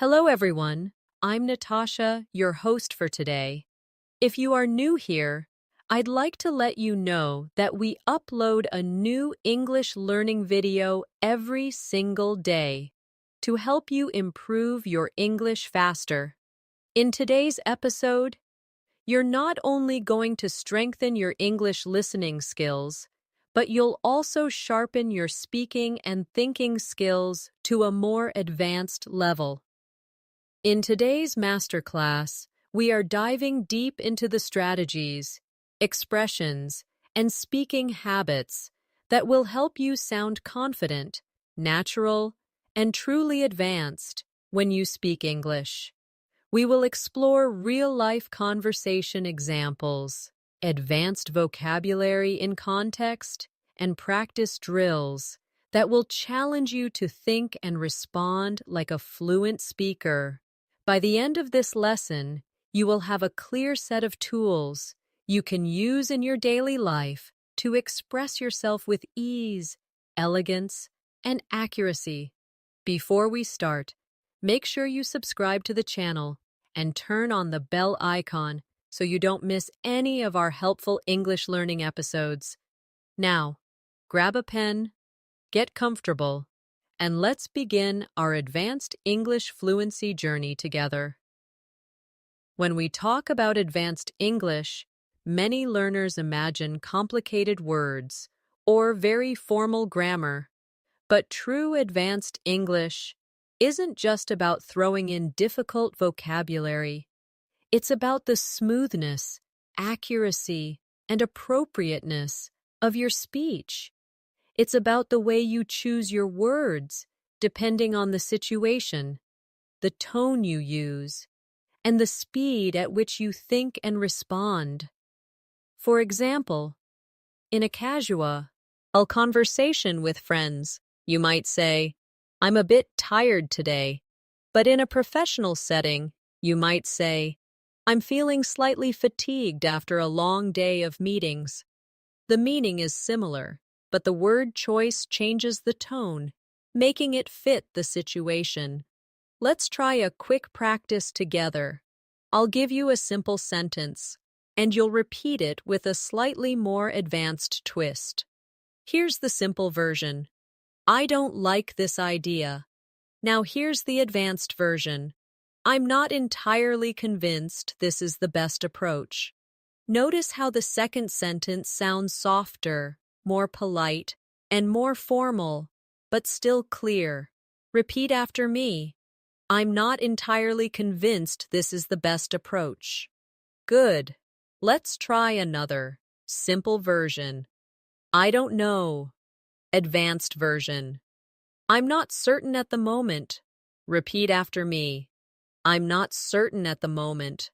Hello, everyone. I'm Natasha, your host for today. If you are new here, I'd like to let you know that we upload a new English learning video every single day to help you improve your English faster. In today's episode, you're not only going to strengthen your English listening skills, but you'll also sharpen your speaking and thinking skills to a more advanced level. In today's masterclass, we are diving deep into the strategies, expressions, and speaking habits that will help you sound confident, natural, and truly advanced when you speak English. We will explore real-life conversation examples, advanced vocabulary in context, and practice drills that will challenge you to think and respond like a fluent speaker. By the end of this lesson, you will have a clear set of tools you can use in your daily life to express yourself with ease, elegance, and accuracy. Before we start, make sure you subscribe to the channel and turn on the bell icon so you don't miss any of our helpful English learning episodes. Now, grab a pen, get comfortable, and let's begin our advanced English fluency journey together. When we talk about advanced English, many learners imagine complicated words or very formal grammar. But true advanced English isn't just about throwing in difficult vocabulary. It's about the smoothness, accuracy, and appropriateness of your speech. It's about the way you choose your words, depending on the situation, the tone you use, and the speed at which you think and respond. For example, in a casual conversation with friends, you might say, "I'm a bit tired today." But in a professional setting, you might say, "I'm feeling slightly fatigued after a long day of meetings." The meaning is similar, but the word choice changes the tone, making it fit the situation. Let's try a quick practice together. I'll give you a simple sentence, and you'll repeat it with a slightly more advanced twist. Here's the simple version. "I don't like this idea." Now here's the advanced version. "I'm not entirely convinced this is the best approach." Notice how the second sentence sounds softer, more polite, and more formal, but still clear. Repeat after me. "I'm not entirely convinced this is the best approach." Good. Let's try another, simple version. "I don't know." Advanced version. "I'm not certain at the moment." Repeat after me. "I'm not certain at the moment."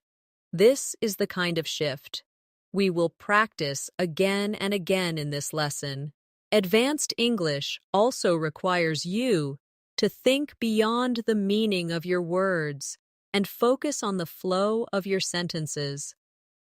This is the kind of shift we will practice again and again in this lesson. Advanced English also requires you to think beyond the meaning of your words and focus on the flow of your sentences.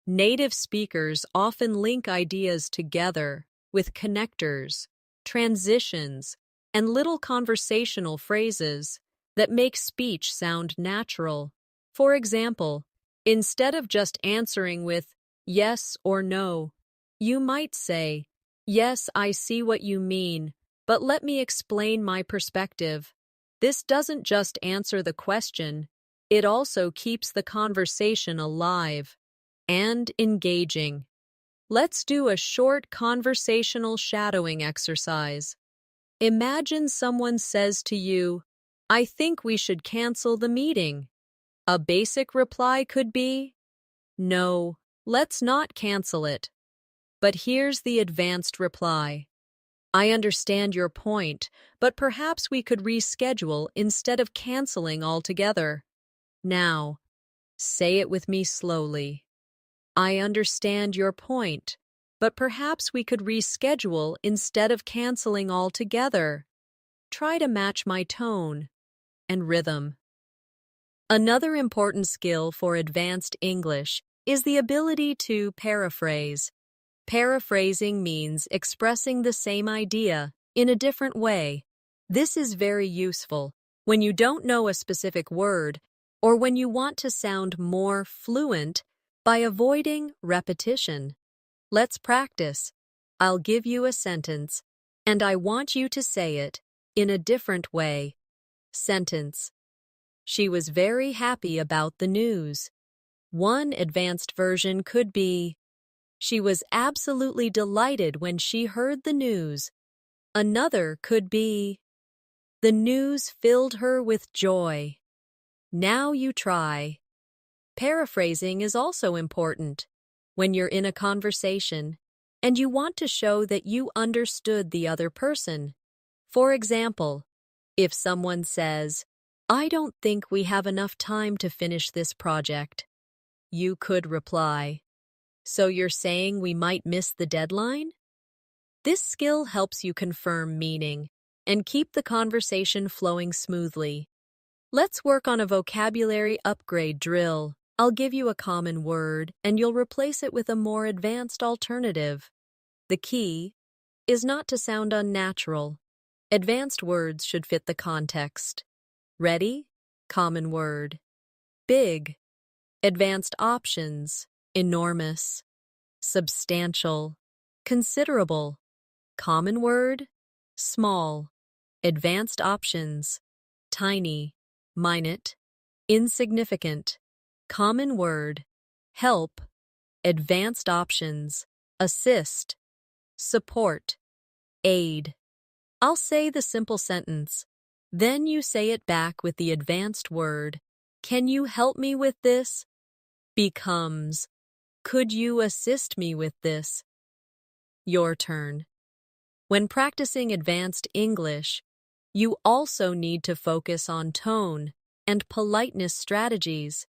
Native speakers often link ideas together with connectors, transitions, and little conversational phrases that make speech sound natural. For example, instead of just answering with yes or no, you might say, "Yes, I see what you mean, but let me explain my perspective." This doesn't just answer the question, it also keeps the conversation alive and engaging. Let's do a short conversational shadowing exercise. Imagine someone says to you, "I think we should cancel the meeting." A basic reply could be, "No, let's not cancel it." But here's the advanced reply. "I understand your point, but perhaps we could reschedule instead of canceling altogether." Now, say it with me slowly. "I understand your point, but perhaps we could reschedule instead of canceling altogether." Try to match my tone and rhythm. Another important skill for advanced English is the ability to paraphrase. Paraphrasing means expressing the same idea in a different way. This is very useful, when you don't know a specific word, or when you want to sound more fluent by avoiding repetition. Let's practice. I'll give you a sentence, and I want you to say it in a different way. Sentence. She was very happy about the news. One advanced version could be, she was absolutely delighted when she heard the news. Another could be, the news filled her with joy. Now you try. Paraphrasing is also important when you're in a conversation and you want to show that you understood the other person. For example, if someone says, I don't think we have enough time to finish this project, you could reply, so you're saying we might miss the deadline? This skill helps you confirm meaning and keep the conversation flowing smoothly. Let's work on a vocabulary upgrade drill. I'll give you a common word and you'll replace it with a more advanced alternative. The key is not to sound unnatural. Advanced words should fit the context. Ready? Common word. Big. Advanced options. Enormous. Substantial. Considerable. Common word. Small. Advanced options. Tiny. Minute. Insignificant. Common word. Help. Advanced options. Assist. Support. Aid. I'll say the simple sentence. Then you say it back with the advanced word. Can you help me with this? Becomes, could you assist me with this? Your turn. When practicing advanced English, you also need to focus on tone and politeness strategies.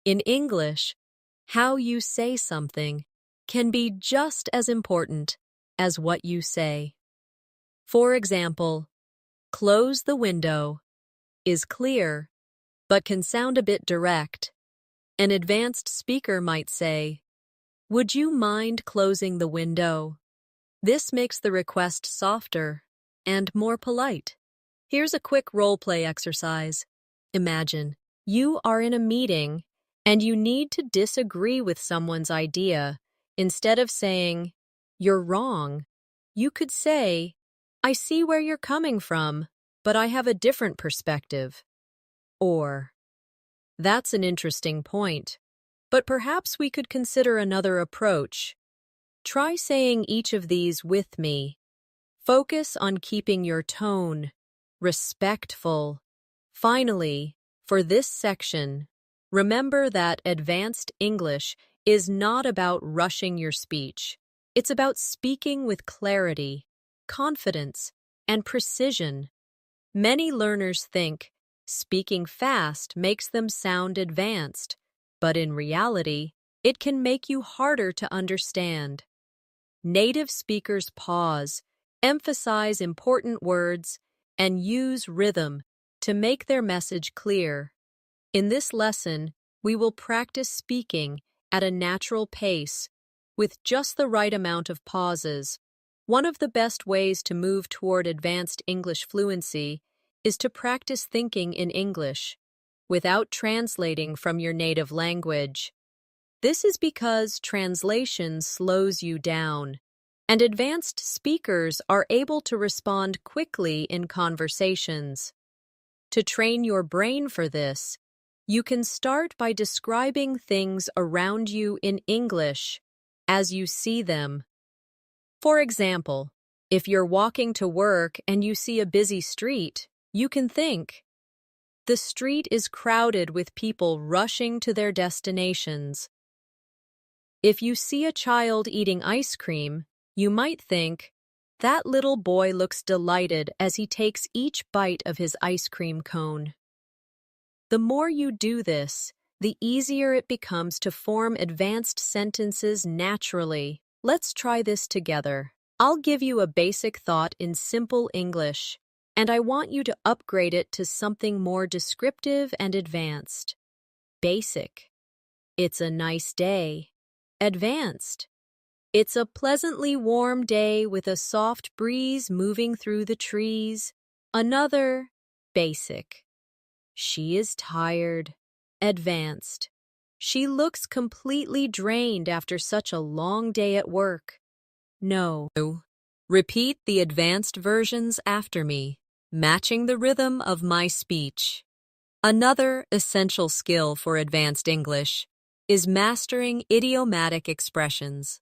In English, how you say something can be just as important as what you say. For example, close the window is clear, but can sound a bit direct. An advanced speaker might say, would you mind closing the window? This makes the request softer and more polite. Here's a quick role-play exercise. Imagine you are in a meeting and you need to disagree with someone's idea. Instead of saying, you're wrong, you could say, I see where you're coming from, but I have a different perspective. Or, that's an interesting point, but perhaps we could consider another approach. Try saying each of these with me. Focus on keeping your tone respectful. Finally, for this section, remember that advanced English is not about rushing your speech. It's about speaking with clarity, confidence, and precision. Many learners think speaking fast makes them sound advanced, but in reality, it can make you harder to understand. Native speakers pause, emphasize important words, and use rhythm to make their message clear. In this lesson, we will practice speaking at a natural pace, with just the right amount of pauses. One of the best ways to move toward advanced English fluency is to practice thinking in English, without translating from your native language. This is because translation slows you down, and advanced speakers are able to respond quickly in conversations. To train your brain for this, you can start by describing things around you in English as you see them. For example, if you're walking to work and you see a busy street, you can think, the street is crowded with people rushing to their destinations. If you see a child eating ice cream, you might think, that little boy looks delighted as he takes each bite of his ice cream cone. The more you do this, the easier it becomes to form advanced sentences naturally. Let's try this together. I'll give you a basic thought in simple English, and I want you to upgrade it to something more descriptive and advanced. Basic. It's a nice day. Advanced. It's a pleasantly warm day with a soft breeze moving through the trees. Another. Basic. She is tired. Advanced. She looks completely drained after such a long day at work. No. Repeat the advanced versions after me, matching the rhythm of my speech. Another essential skill for advanced English is mastering idiomatic expressions.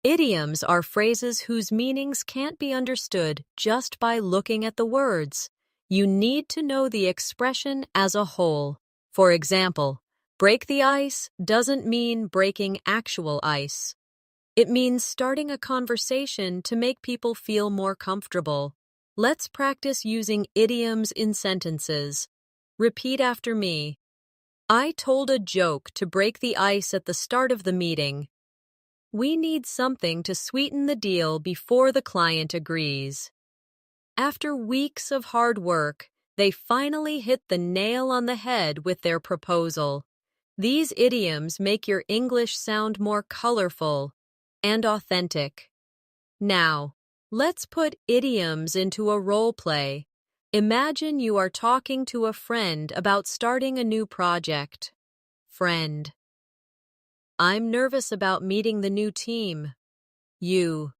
Idioms are phrases whose meanings can't be understood just by looking at the words. You need to know the expression as a whole. For example, break the ice doesn't mean breaking actual ice. It means starting a conversation to make people feel more comfortable. Let's practice using idioms in sentences. Repeat after me. I told a joke to break the ice at the start of the meeting. We need something to sweeten the deal before the client agrees. After weeks of hard work, they finally hit the nail on the head with their proposal. These idioms make your English sound more colorful and authentic. Now, let's put idioms into a role play. Imagine you are talking to a friend about starting a new project. Friend. I'm nervous about meeting the new team. You.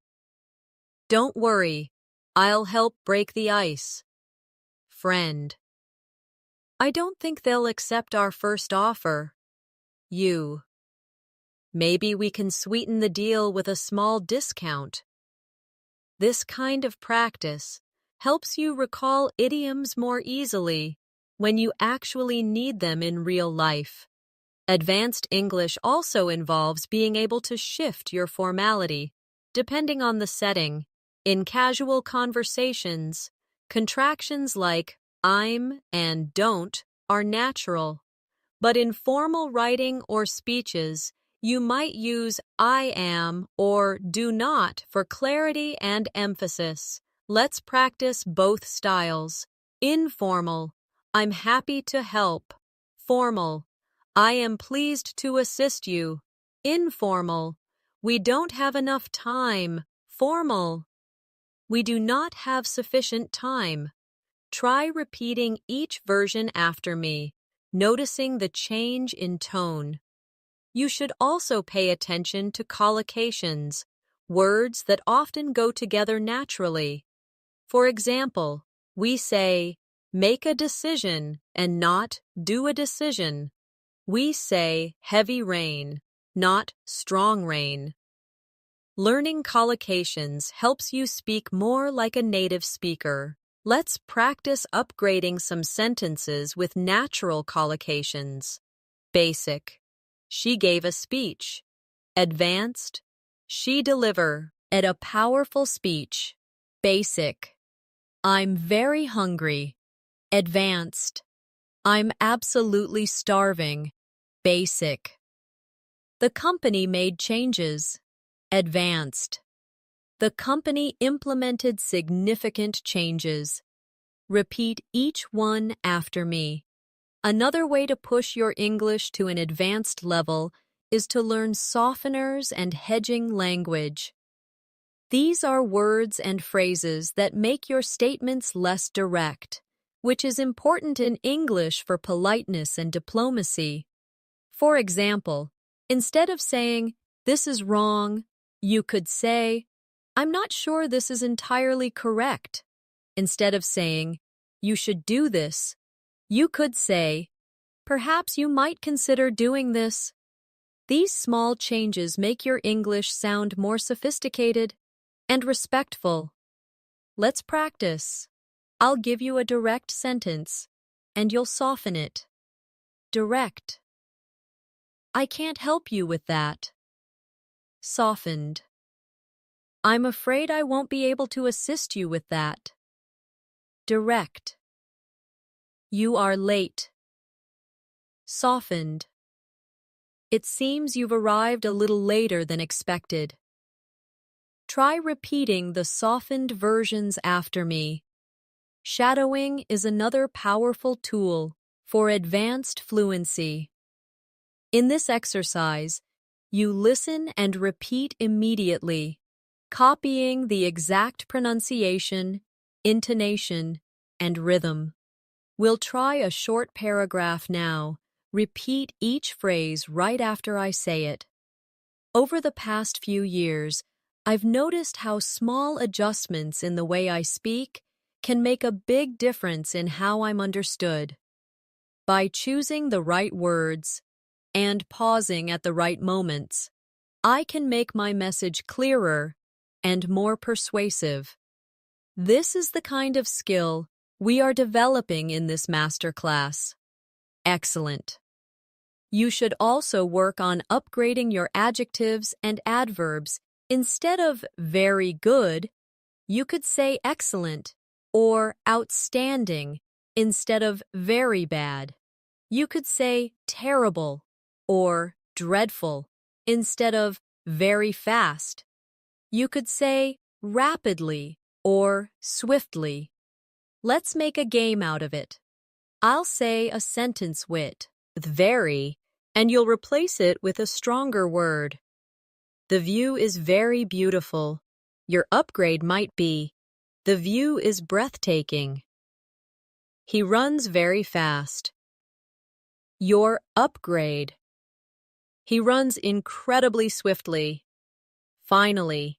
Don't worry, I'll help break the ice. Friend. I don't think they'll accept our first offer. You. Maybe we can sweeten the deal with a small discount. This kind of practice helps you recall idioms more easily when you actually need them in real life. Advanced English also involves being able to shift your formality, depending on the setting. In casual conversations, contractions like I'm and don't are natural. But in formal writing or speeches, you might use I am or do not for clarity and emphasis. Let's practice both styles. Informal. I'm happy to help. Formal. I am pleased to assist you. Informal. We don't have enough time. Formal. We do not have sufficient time. Try repeating each version after me, noticing the change in tone. You should also pay attention to collocations, words that often go together naturally. For example, we say, make a decision and not do a decision. We say heavy rain, not strong rain. Learning collocations helps you speak more like a native speaker. Let's practice upgrading some sentences with natural collocations. Basic. She gave a speech. Advanced. She delivered a powerful speech. Basic. I'm very hungry. Advanced. I'm absolutely starving. Basic. The company made changes. Advanced. The company implemented significant changes. Repeat each one after me. Another way to push your English to an advanced level is to learn softeners and hedging language. These are words and phrases that make your statements less direct, which is important in English for politeness and diplomacy. For example, instead of saying, "This is wrong," you could say, "I'm not sure this is entirely correct." Instead of saying, "You should do this," you could say, "Perhaps you might consider doing this." These small changes make your English sound more sophisticated and respectful. Let's practice. I'll give you a direct sentence, and you'll soften it. Direct. I can't help you with that. Softened. I'm afraid I won't be able to assist you with that. Direct. You are late. Softened. It seems you've arrived a little later than expected. Try repeating the softened versions after me. Shadowing is another powerful tool for advanced fluency. In this exercise, you listen and repeat immediately, copying the exact pronunciation, intonation, and rhythm. We'll try a short paragraph now. Repeat each phrase right after I say it. Over the past few years, I've noticed how small adjustments in the way I speak can make a big difference in how I'm understood. By choosing the right words and pausing at the right moments, I can make my message clearer and more persuasive. This is the kind of skill we are developing in this masterclass. Excellent. You should also work on upgrading your adjectives and adverbs. Instead of very good, you could say excellent or outstanding instead of very bad. You could say terrible or dreadful instead of very fast. You could say rapidly or swiftly. Let's make a game out of it. I'll say a sentence with very, and you'll replace it with a stronger word. The view is very beautiful. Your upgrade might be, the view is breathtaking. He runs very fast. Your upgrade. He runs incredibly swiftly. Finally,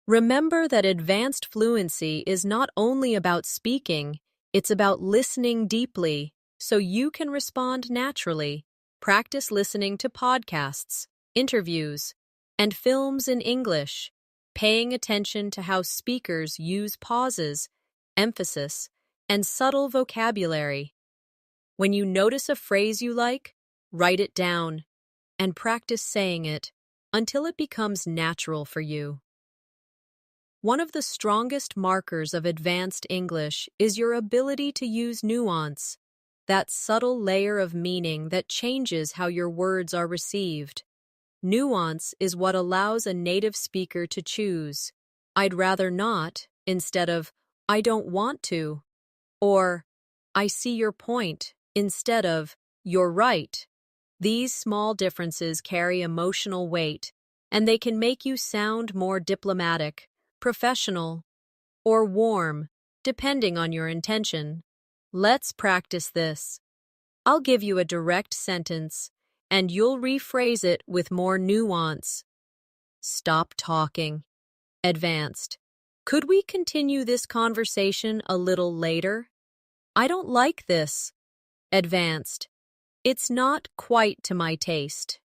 remember that advanced fluency is not only about speaking, it's about listening deeply so you can respond naturally. Practice listening to podcasts, interviews, and films in English, paying attention to how speakers use pauses, emphasis, and subtle vocabulary. When you notice a phrase you like, write it down and practice saying it until it becomes natural for you. One of the strongest markers of advanced English is your ability to use nuance, that subtle layer of meaning that changes how your words are received. Nuance is what allows a native speaker to choose, I'd rather not, instead of, I don't want to, or, I see your point, instead of, you're right. These small differences carry emotional weight, and they can make you sound more diplomatic, professional, or warm, depending on your intention. Let's practice this. I'll give you a direct sentence, and you'll rephrase it with more nuance. Stop talking. Advanced. Could we continue this conversation a little later? I don't like this. Advanced. It's not quite to my taste.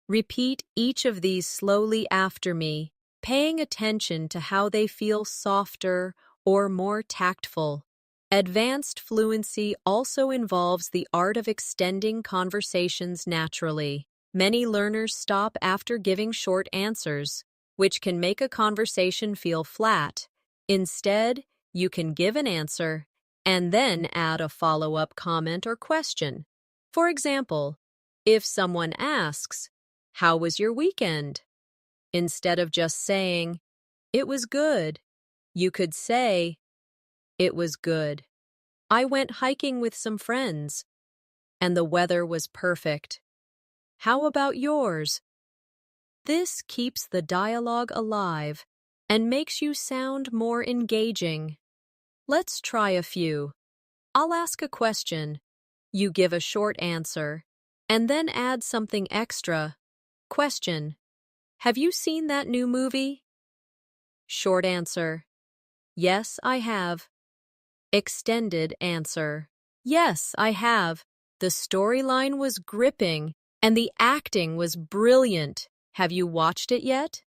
Repeat each of these slowly after me, paying attention to how they feel softer or more tactful. Advanced fluency also involves the art of extending conversations naturally. Many learners stop after giving short answers, which can make a conversation feel flat. Instead, you can give an answer and then add a follow-up comment or question. For example, if someone asks, "How was your weekend?" Instead of just saying, "It was good," you could say, "It was good. I went hiking with some friends, and the weather was perfect. How about yours?" This keeps the dialogue alive and makes you sound more engaging. Let's try a few. I'll ask a question. You give a short answer, and then add something extra. Question. Have you seen that new movie? Short answer. Yes, I have. Extended answer. Yes, I have. The storyline was gripping, and the acting was brilliant. Have you watched it yet?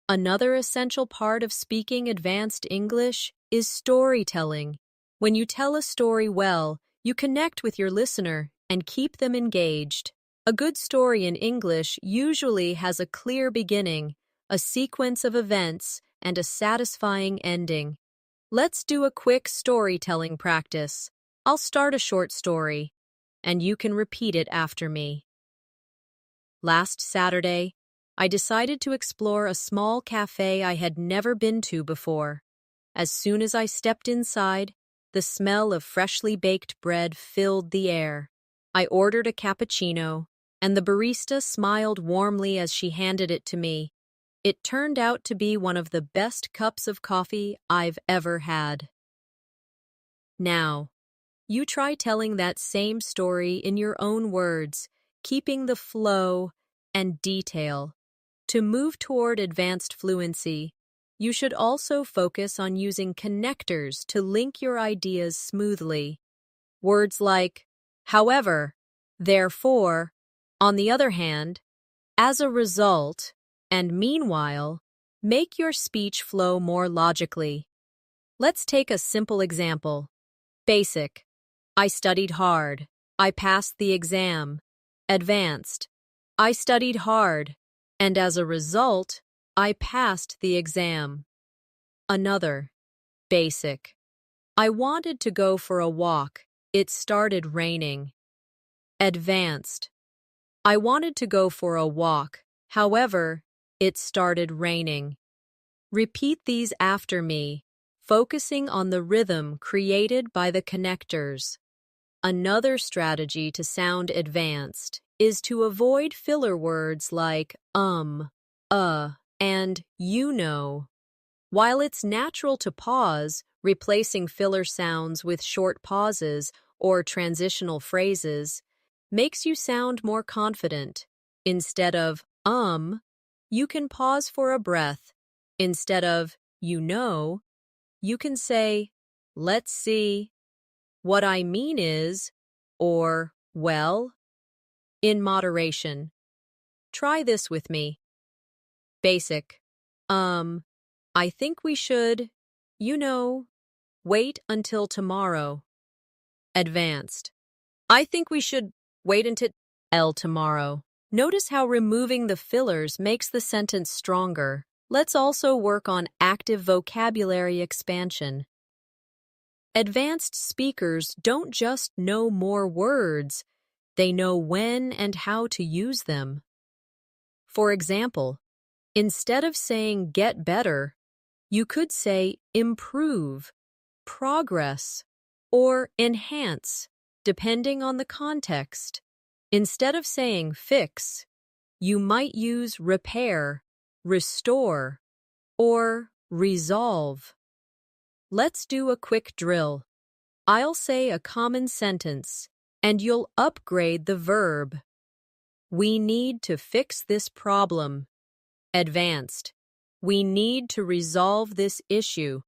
Another essential part of speaking advanced English is storytelling. When you tell a story well, you connect with your listener and keep them engaged. A good story in English usually has a clear beginning, a sequence of events, and a satisfying ending. Let's do a quick storytelling practice. I'll start a short story, and you can repeat it after me. Last Saturday, I decided to explore a small cafe I had never been to before. As soon as I stepped inside, the smell of freshly baked bread filled the air. I ordered a cappuccino, and the barista smiled warmly as she handed it to me. It turned out to be one of the best cups of coffee I've ever had. Now, You try telling that same story in your own words, keeping the flow and detail. To move toward advanced fluency, you should also focus on using connectors to link your ideas smoothly. Words like, however, therefore, on the other hand, as a result, and meanwhile, make your speech flow more logically. Let's take a simple example. Basic. I studied hard. I passed the exam. Advanced. I studied hard, and as a result, I passed the exam. Another. Basic. I wanted to go for a walk. It started raining. Advanced. I wanted to go for a walk. However, it started raining. Repeat these after me, focusing on the rhythm created by the connectors. Another strategy to sound advanced is to avoid filler words like and you know. While it's natural to pause, replacing filler sounds with short pauses or transitional phrases makes you sound more confident. Instead of you can pause for a breath. Instead of you know, you can say, let's see. What I mean is, or, well, in moderation. Try this with me. Basic. I think we should, wait until tomorrow. Advanced. I think we should wait until tomorrow. Notice how removing the fillers makes the sentence stronger. Let's also work on active vocabulary expansion. Advanced speakers don't just know more words, they know when and how to use them. For example, instead of saying get better, you could say improve, progress, or enhance, depending on the context. Instead of saying fix, you might use repair, restore, or resolve. Let's do a quick drill. I'll say a common sentence, and you'll upgrade the verb. We need to fix this problem. Advanced. We need to resolve this issue.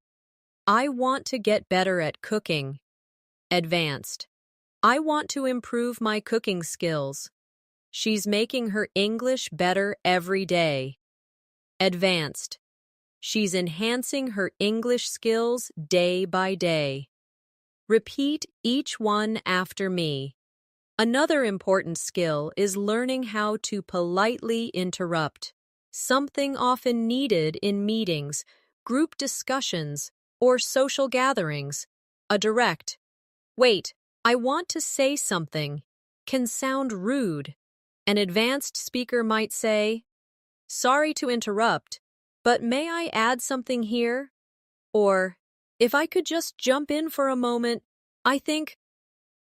I want to get better at cooking. Advanced. I want to improve my cooking skills. She's making her English better every day. Advanced. She's enhancing her English skills day by day. Repeat each one after me. Another important skill is learning how to politely interrupt, something often needed in meetings, group discussions, or social gatherings. A direct, wait, I want to say something, can sound rude. An advanced speaker might say, sorry to interrupt, but may I add something here? Or, if I could just jump in for a moment, I think,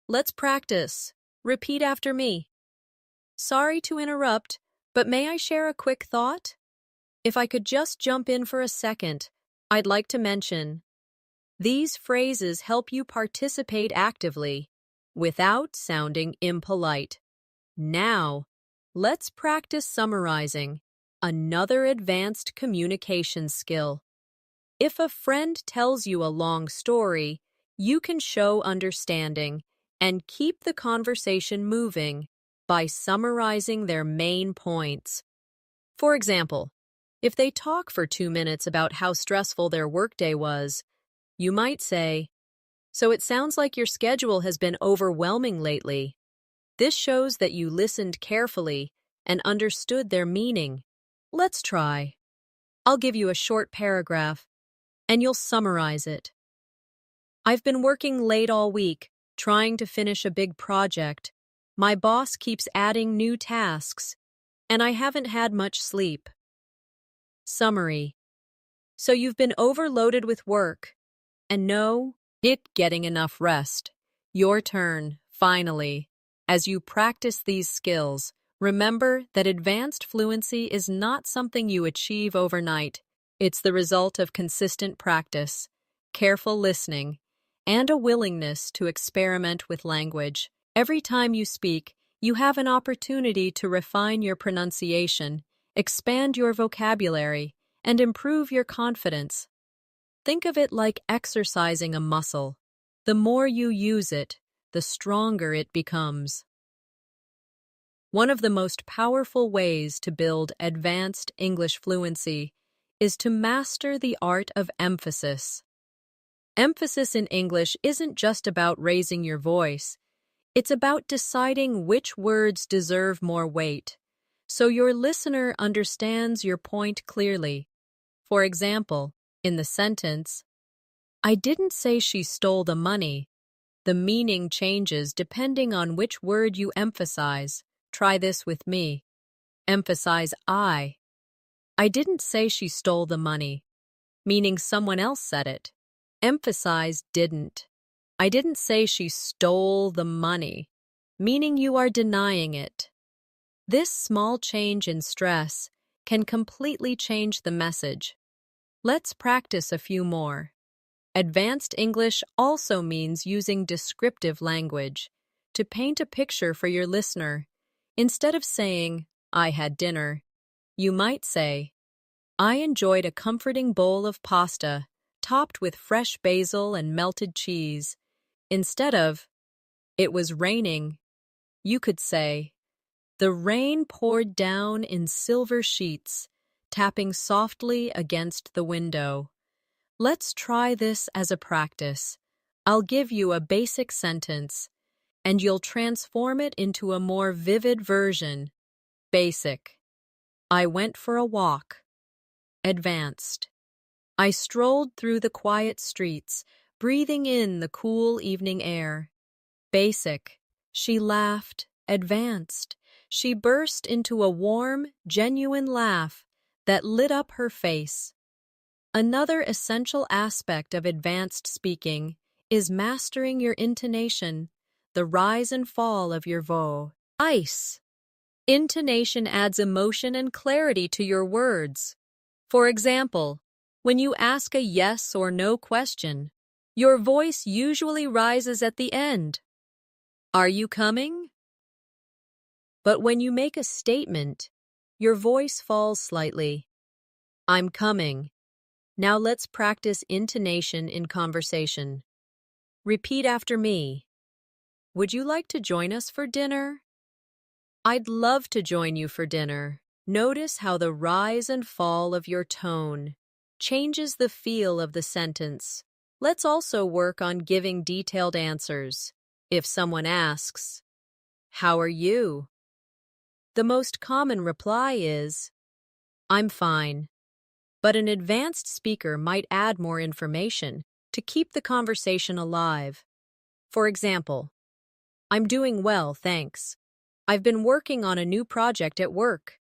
let's practice. Repeat after me. Sorry to interrupt, but may I share a quick thought? If I could just jump in for a second, I'd like to mention. These phrases help you participate actively, without sounding impolite. Now, let's practice summarizing, another advanced communication skill. If a friend tells you a long story, you can show understanding and keep the conversation moving by summarizing their main points. For example, if they talk for 2 minutes about how stressful their workday was, you might say, so it sounds like your schedule has been overwhelming lately. This shows that you listened carefully and understood their meaning. Let's try. I'll give you a short paragraph, and you'll summarize it. I've been working late all week, trying to finish a big project. My boss keeps adding new tasks, and I haven't had much sleep. Summary. So you've been overloaded with work, and getting enough rest. Your turn, finally. As you practice these skills, remember that advanced fluency is not something you achieve overnight. It's the result of consistent practice, careful listening, and a willingness to experiment with language. Every time you speak, you have an opportunity to refine your pronunciation, expand your vocabulary, and improve your confidence. Think of it like exercising a muscle. The more you use it, the stronger it becomes. One of the most powerful ways to build advanced English fluency is to master the art of emphasis. Emphasis in English isn't just about raising your voice. It's about deciding which words deserve more weight, so your listener understands your point clearly. For example, in the sentence, "I didn't say she stole the money," the meaning changes depending on which word you emphasize. Try this with me. Emphasize I. "I didn't say she stole the money," meaning someone else said it. Emphasize didn't. "I didn't say she stole the money," meaning you are denying it. This small change in stress can completely change the message. Let's practice a few more. Advanced English also means using descriptive language to paint a picture for your listener. Instead of saying, "I had dinner," you might say, "I enjoyed a comforting bowl of pasta topped with fresh basil and melted cheese." Instead of, "It was raining," you could say, "The rain poured down in silver sheets, tapping softly against the window." Let's try this as a practice. I'll give you a basic sentence, and you'll transform it into a more vivid version. Basic. "I went for a walk." Advanced. "I strolled through the quiet streets, breathing in the cool evening air." Basic. "She laughed." Advanced. "She burst into a warm, genuine laugh that lit up her face." Another essential aspect of advanced speaking is mastering your intonation, the rise and fall of your voice. Intonation adds emotion and clarity to your words. For example, when you ask a yes or no question, your voice usually rises at the end. "Are you coming?" But when you make a statement, your voice falls slightly. "I'm coming." Now let's practice intonation in conversation. Repeat after me. "Would you like to join us for dinner?" "I'd love to join you for dinner." Notice how the rise and fall of your tone changes the feel of the sentence. Let's also work on giving detailed answers. If someone asks, "How are you?" the most common reply is, "I'm fine." But an advanced speaker might add more information to keep the conversation alive. For example, "I'm doing well, thanks. I've been working on a new project at work,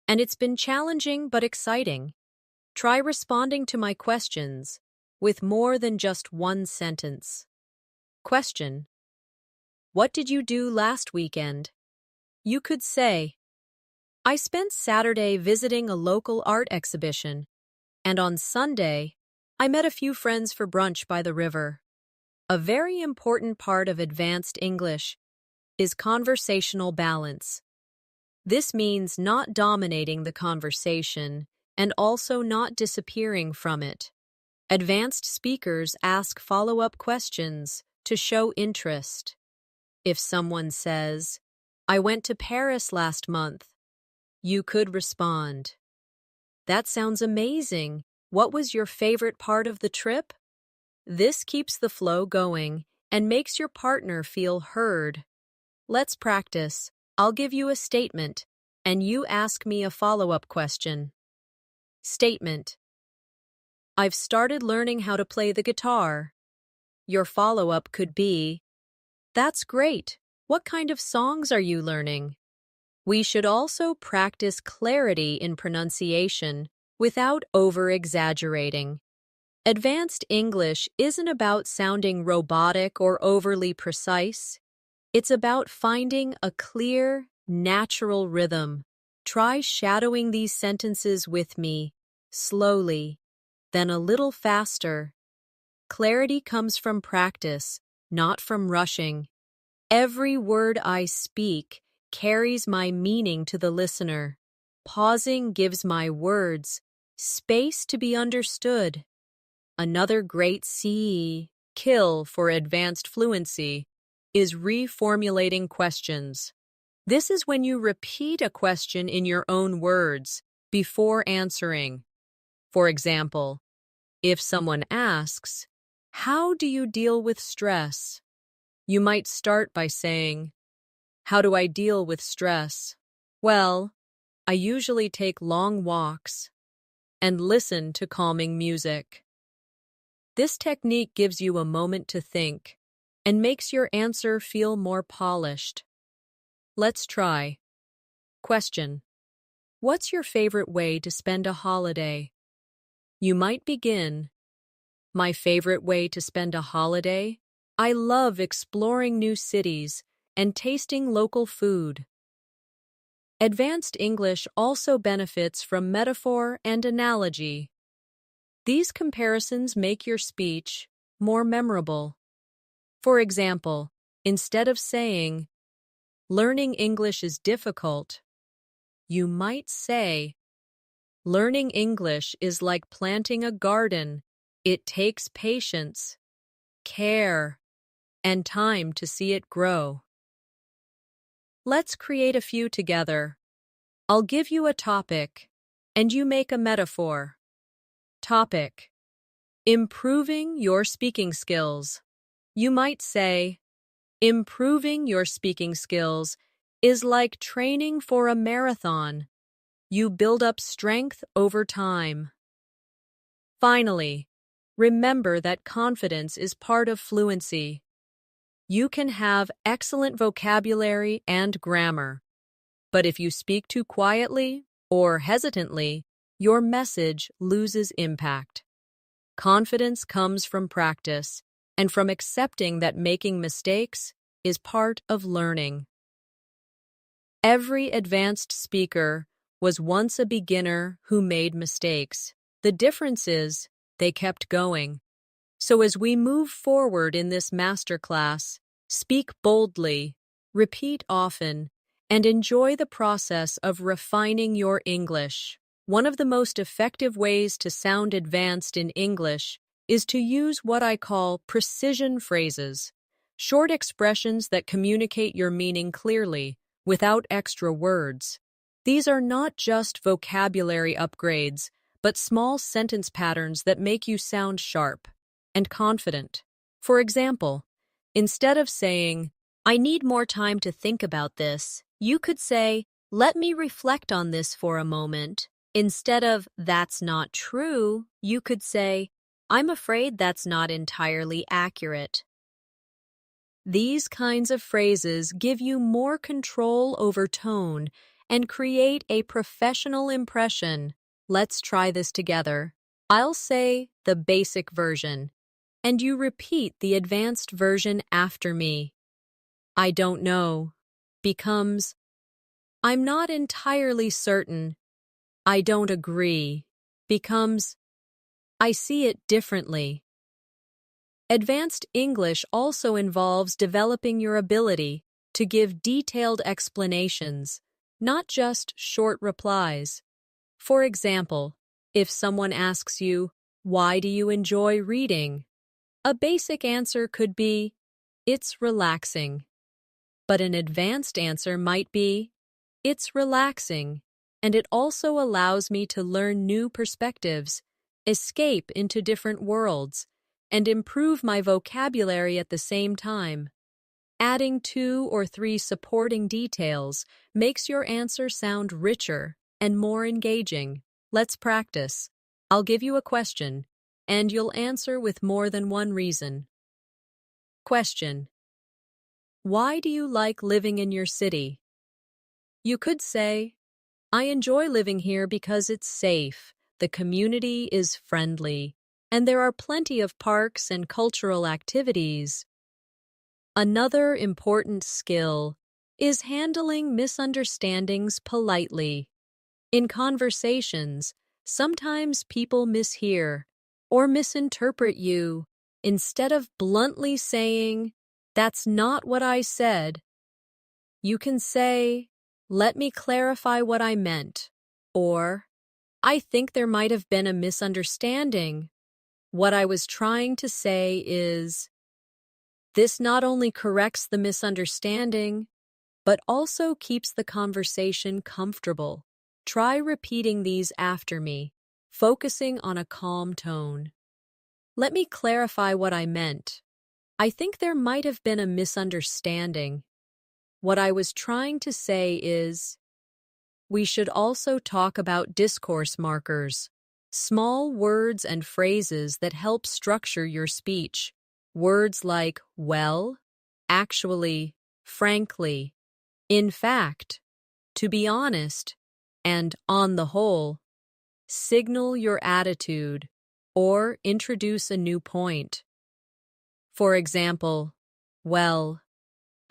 and it's been challenging but exciting." Try responding to my questions with more than just one sentence. Question: "What did you do last weekend?" You could say, "I spent Saturday visiting a local art exhibition, and on Sunday, I met a few friends for brunch by the river." A very important part of advanced English is conversational balance. This means not dominating the conversation and also not disappearing from it. Advanced speakers ask follow-up questions to show interest. If someone says, "I went to Paris last month," you could respond, "That sounds amazing. What was your favorite part of the trip?" This keeps the flow going and makes your partner feel heard. Let's practice. I'll give you a statement, and you ask me a follow-up question. Statement: "I've started learning how to play the guitar." Your follow-up could be, "That's great. What kind of songs are you learning?" We should also practice clarity in pronunciation without over-exaggerating. Advanced English isn't about sounding robotic or overly precise. It's about finding a clear, natural rhythm. Try shadowing these sentences with me, slowly, then a little faster. Clarity comes from practice, not from rushing. Every word I speak carries my meaning to the listener. Pausing gives my words space to be understood. Another great kill for advanced fluency is reformulating questions. This is when you repeat a question in your own words before answering. For example, if someone asks, "How do you deal with stress?" You might start by saying, "How do I deal with stress?" Well, I usually take long walks and listen to calming music. This technique gives you a moment to think and makes your answer feel more polished. Let's try. Question: what's your favorite way to spend a holiday? You might begin, "My favorite way to spend a holiday? I love exploring new cities and tasting local food." Advanced English also benefits from metaphor and analogy. These comparisons make your speech more memorable. For example, instead of saying, "Learning English is difficult," you might say, "Learning English is like planting a garden. It takes patience, care, and time to see it grow." Let's create a few together. I'll give you a topic, and you make a metaphor. Topic: improving your speaking skills. You might say, "Improving your speaking skills is like training for a marathon. You build up strength over time." Finally, remember that confidence is part of fluency. You can have excellent vocabulary and grammar, but if you speak too quietly or hesitantly, your message loses impact. Confidence comes from practice and from accepting that making mistakes is part of learning. Every advanced speaker was once a beginner who made mistakes. The difference is they kept going. So as we move forward in this masterclass, speak boldly, repeat often, and enjoy the process of refining your English. One of the most effective ways to sound advanced in English is to use what I call precision phrases, short expressions that communicate your meaning clearly, without extra words. These are not just vocabulary upgrades, but small sentence patterns that make you sound sharp and confident. For example, instead of saying, "I need more time to think about this," you could say, "Let me reflect on this for a moment." Instead of, "That's not true," you could say, "I'm afraid that's not entirely accurate." These kinds of phrases give you more control over tone and create a professional impression. Let's try this together. I'll say the basic version, and you repeat the advanced version after me. "I don't know" becomes, "I'm not entirely certain." "I don't agree" becomes, "I see it differently." Advanced English also involves developing your ability to give detailed explanations, not just short replies. For example, if someone asks you, "Why do you enjoy reading?" a basic answer could be, "It's relaxing." But an advanced answer might be, "It's relaxing, and it also allows me to learn new perspectives, escape into different worlds, and improve my vocabulary at the same time." Adding 2 or 3 supporting details makes your answer sound richer and more engaging. Let's practice. I'll give you a question, and you'll answer with more than one reason. Question: why do you like living in your city? You could say, "I enjoy living here because it's safe, the community is friendly, and there are plenty of parks and cultural activities." Another important skill is handling misunderstandings politely. In conversations, sometimes people mishear or misinterpret you, Instead of bluntly saying, "That's not what I said," you can say, "Let me clarify what I meant," or, "I think there might have been a misunderstanding. What I was trying to say is," this not only corrects the misunderstanding, but also keeps the conversation comfortable. Try repeating these after me, focusing on a calm tone. "Let me clarify what I meant. I think there might have been a misunderstanding. What I was trying to say is," we should also talk about discourse markers, small words and phrases that help structure your speech. Words like "well," "actually," "frankly," "in fact," "to be honest," and "on the whole" signal your attitude or introduce a new point. For example, "Well,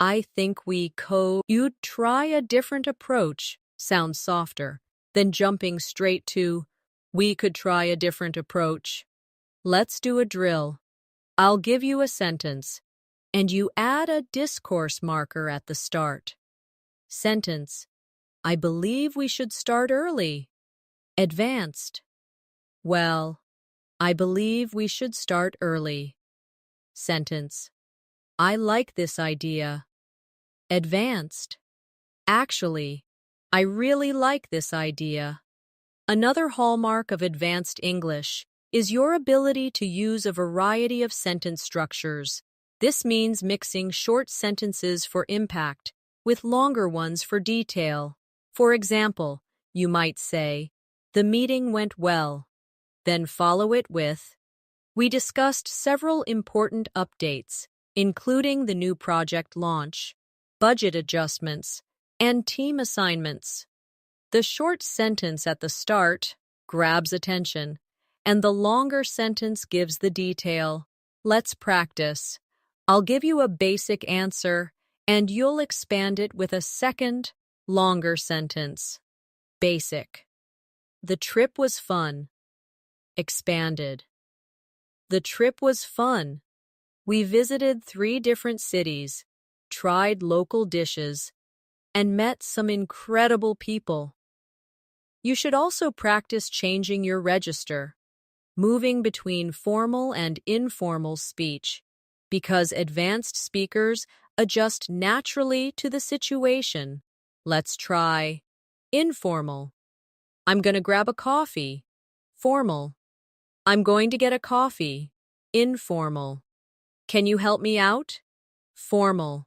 I think you'd try a different approach" sounds softer than jumping straight to "we could try a different approach." Let's do a drill. I'll give you a sentence, and you add a discourse marker at the start. Sentence: I believe we should start early. Advanced: well, I believe we should start early. Sentence: I like this idea. Advanced: actually, I really like this idea. Another hallmark of advanced English is your ability to use a variety of sentence structures. This means mixing short sentences for impact with longer ones for detail. For example, you might say, "The meeting went well," then follow it with, "We discussed several important updates, including the new project launch, budget adjustments, and team assignments." The short sentence at the start grabs attention, and the longer sentence gives the detail. Let's practice. I'll give you a basic answer, and you'll expand it with a second, longer sentence. Basic: the trip was fun. Expanded: the trip was fun. We visited 3 different cities, tried local dishes, and met some incredible people. You should also practice changing your register, moving between formal and informal speech, because advanced speakers adjust naturally to the situation. Let's try informal: I'm going to grab a coffee. Formal: I'm going to get a coffee. Informal: Can you help me out? Formal: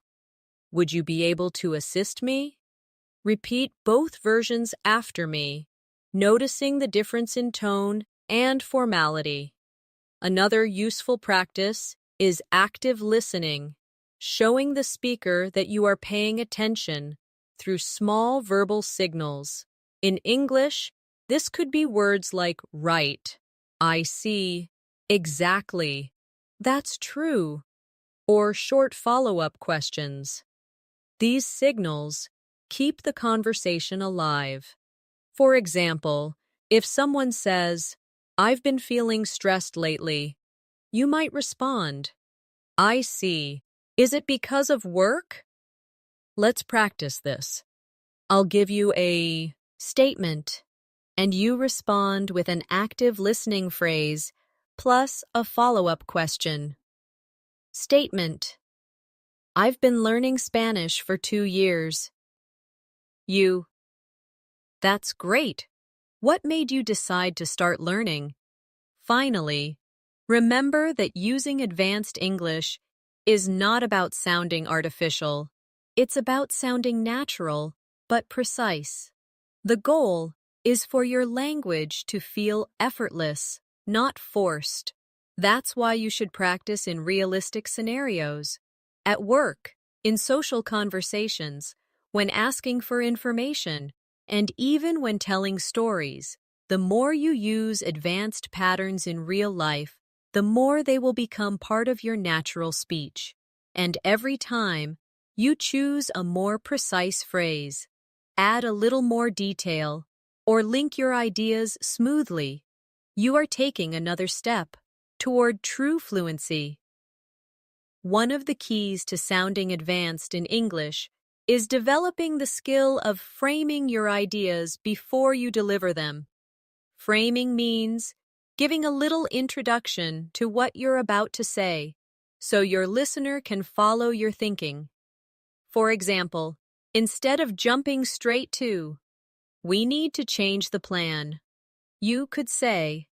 Would you be able to assist me? Repeat both versions after me, noticing the difference in tone and formality. Another useful practice is active listening, showing the speaker that you are paying attention through small verbal signals. In English, this could be words like right, I see, exactly, that's true, or short follow-up questions. These signals keep the conversation alive. For example, if someone says, "I've been feeling stressed lately," you might respond, "I see. Is it because of work?" Let's practice this. I'll give you a statement, and you respond with an active listening phrase plus a follow-up question. Statement: I've been learning Spanish for 2 years. You: That's great. What made you decide to start learning? Finally, remember that using advanced English is not about sounding artificial. It's about sounding natural, but precise. The goal is for your language to feel effortless, not forced. That's why you should practice in realistic scenarios. At work, in social conversations, when asking for information, and even when telling stories. The more you use advanced patterns in real life, the more they will become part of your natural speech. And every time, you choose a more precise phrase, add a little more detail, or link your ideas smoothly, you are taking another step toward true fluency. One of the keys to sounding advanced in English is developing the skill of framing your ideas before you deliver them. Framing means giving a little introduction to what you're about to say, so your listener can follow your thinking. For example, instead of jumping straight to, "We need to change the plan," you could say,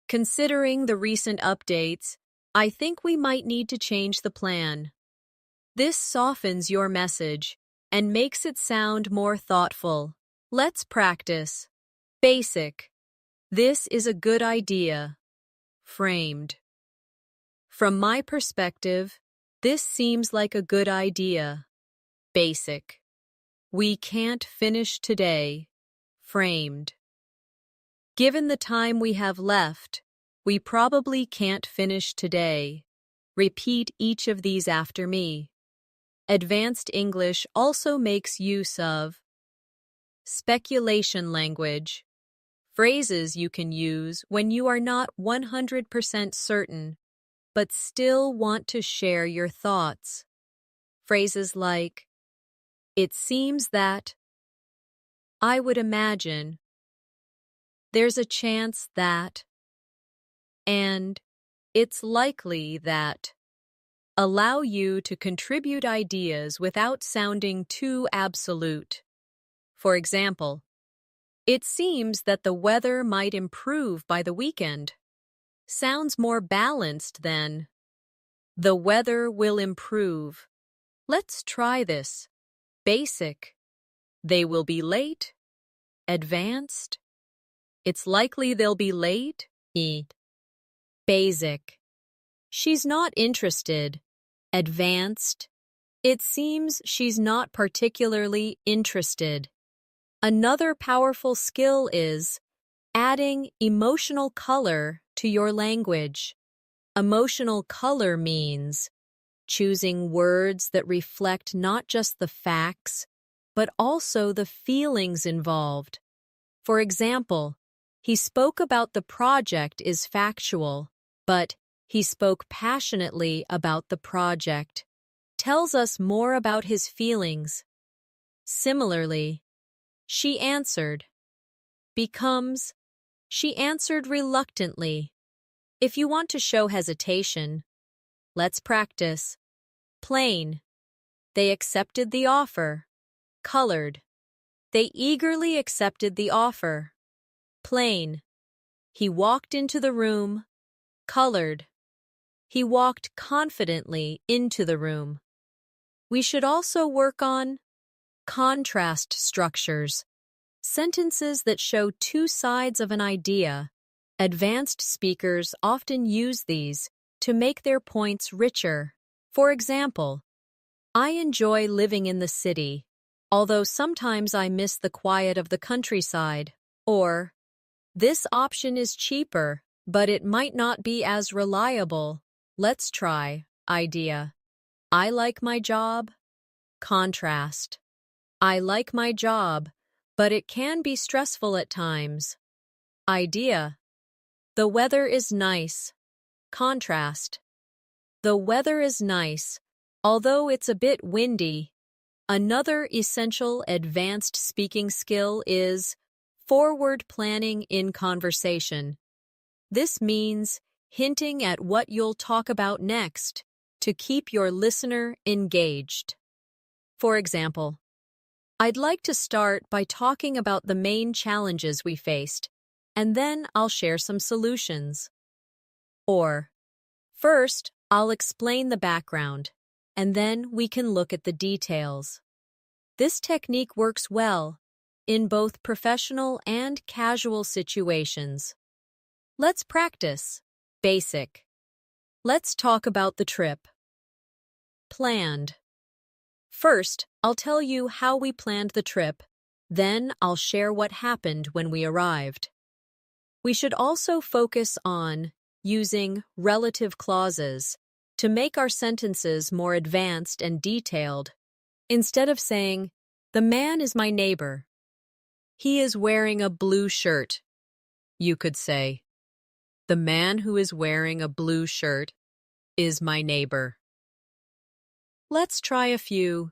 "Considering the recent updates, I think we might need to change the plan." This softens your message and makes it sound more thoughtful. Let's practice. Basic. This is a good idea. Framed. From my perspective, this seems like a good idea. Basic. We can't finish today. Framed. Given the time we have left, we probably can't finish today. Repeat each of these after me. Advanced English also makes use of speculation language, phrases you can use when you are not 100% certain, but still want to share your thoughts. Phrases like, "It seems that," "I would imagine," "There's a chance that," and "It's likely that," allow you to contribute ideas without sounding too absolute. For example, "It seems that the weather might improve by the weekend." Sounds more balanced than, "The weather will improve. Let's try this." Basic. They will be late. Advanced. It's likely they'll be late. Basic. She's not interested. Advanced. It seems she's not particularly interested. Another powerful skill is adding emotional color to your language. Emotional color means choosing words that reflect not just the facts, but also the feelings involved. For example, he spoke about the project is factual, but he spoke passionately about the project. Tells us more about his feelings. Similarly, she answered becomes she answered reluctantly. If you want to show hesitation, let's practice. Plain. They accepted the offer. Colored. They eagerly accepted the offer. Plain. He walked into the room. Colored. He walked confidently into the room. We should also work on contrast structures, sentences that show two sides of an idea. Advanced speakers often use these to make their points richer. For example, "I enjoy living in the city, although sometimes I miss the quiet of the countryside." Or, "This option is cheaper, but it might not be as reliable. Let's try." Idea. "I like my job." Contrast. "I like my job, but it can be stressful at times." Idea. "The weather is nice." Contrast. "The weather is nice, although it's a bit windy." Another essential advanced speaking skill is forward planning in conversation. This means hinting at what you'll talk about next to keep your listener engaged. For example, "I'd like to start by talking about the main challenges we faced, and then I'll share some solutions." Or, "First, I'll explain the background, and then we can look at the details." This technique works well in both professional and casual situations. Let's practice. Basic. Let's talk about the trip. Planned. First, I'll tell you how we planned the trip, then I'll share what happened when we arrived. We should also focus on using relative clauses to make our sentences more advanced and detailed. Instead of saying, "The man is my neighbor. He is wearing a blue shirt," you could say, The man who is wearing a blue shirt is my neighbor. Let's try a few.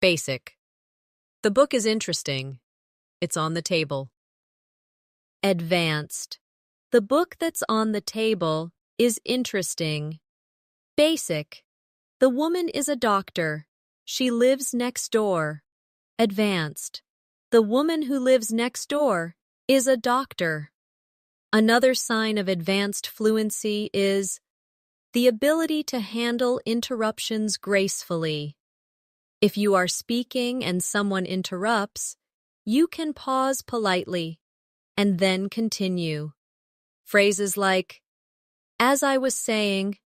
Basic. The book is interesting. It's on the table. Advanced. The book that's on the table is interesting. Basic. The woman is a doctor. She lives next door. Advanced. The woman who lives next door is a doctor. Another sign of advanced fluency is the ability to handle interruptions gracefully. If you are speaking and someone interrupts, you can pause politely and then continue. Phrases like, as I was saying,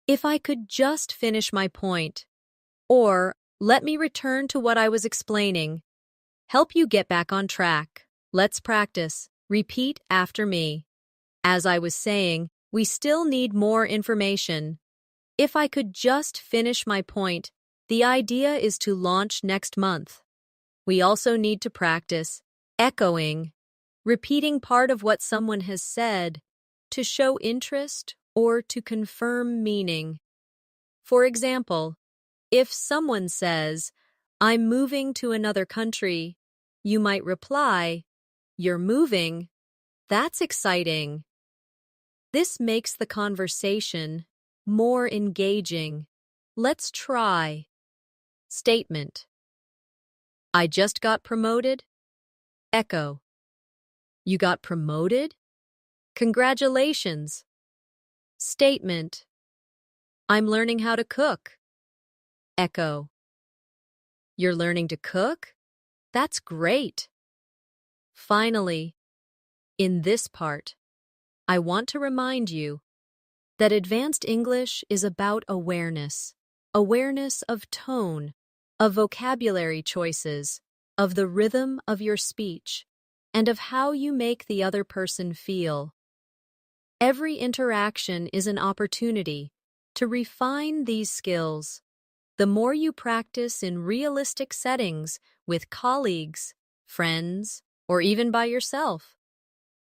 if I could just finish my point, or let me return to what I was explaining, help you get back on track. Let's practice. Repeat after me. As I was saying, we still need more information. If I could just finish my point, the idea is to launch next month. We also need to practice echoing, repeating part of what someone has said to show interest or to confirm meaning. For example, if someone says, I'm moving to another country, you might reply, you're moving? That's exciting. This makes the conversation more engaging. Let's try. Statement. I just got promoted. Echo. You got promoted? Congratulations. Statement. I'm learning how to cook. Echo. You're learning to cook? That's great. Finally, in this part, I want to remind you that advanced English is about awareness. Awareness of tone, of vocabulary choices, of the rhythm of your speech, and of how you make the other person feel. Every interaction is an opportunity to refine these skills. The more you practice in realistic settings with colleagues, friends, or even by yourself,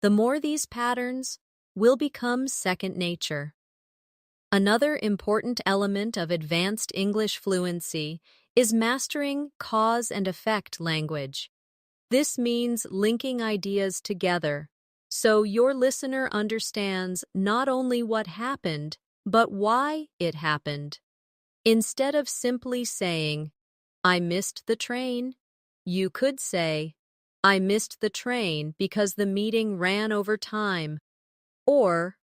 the more these patterns will become second nature. Another important element of advanced English fluency is mastering cause and effect language. This means linking ideas together so your listener understands not only what happened, but why it happened. Instead of simply saying, I missed the train, you could say, I missed the train because the meeting ran over time, or,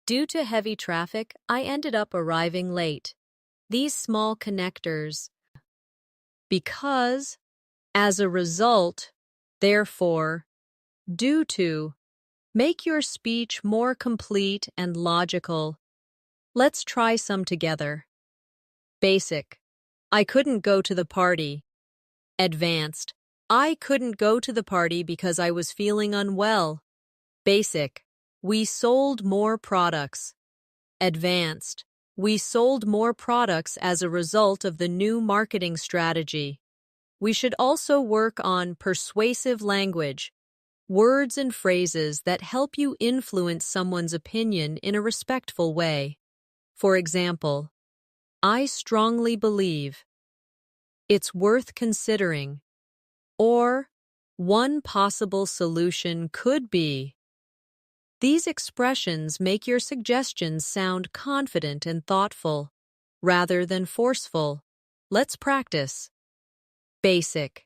due to heavy traffic, I ended up arriving late. These small connectors. Because, as a result, therefore, due to, make your speech more complete and logical. Let's try some together. Basic. I couldn't go to the party. Advanced. I couldn't go to the party because I was feeling unwell. Basic. We sold more products. Advanced. We sold more products as a result of the new marketing strategy. We should also work on persuasive language, words and phrases that help you influence someone's opinion in a respectful way. For example, I strongly believe. It's worth considering. Or, one possible solution could be. These expressions make your suggestions sound confident and thoughtful, rather than forceful. Let's practice. Basic.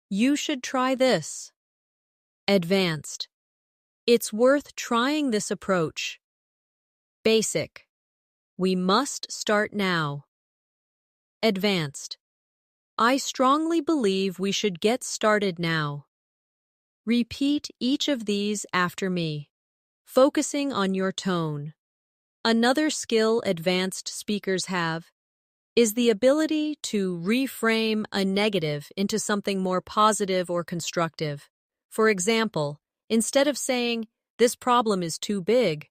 You should try this. Advanced. It's worth trying this approach. Basic. We must start now. Advanced. I strongly believe we should get started now. Repeat each of these after me, focusing on your tone. Another skill advanced speakers have is the ability to reframe a negative into something more positive or constructive. For example, instead of saying, this problem is too big,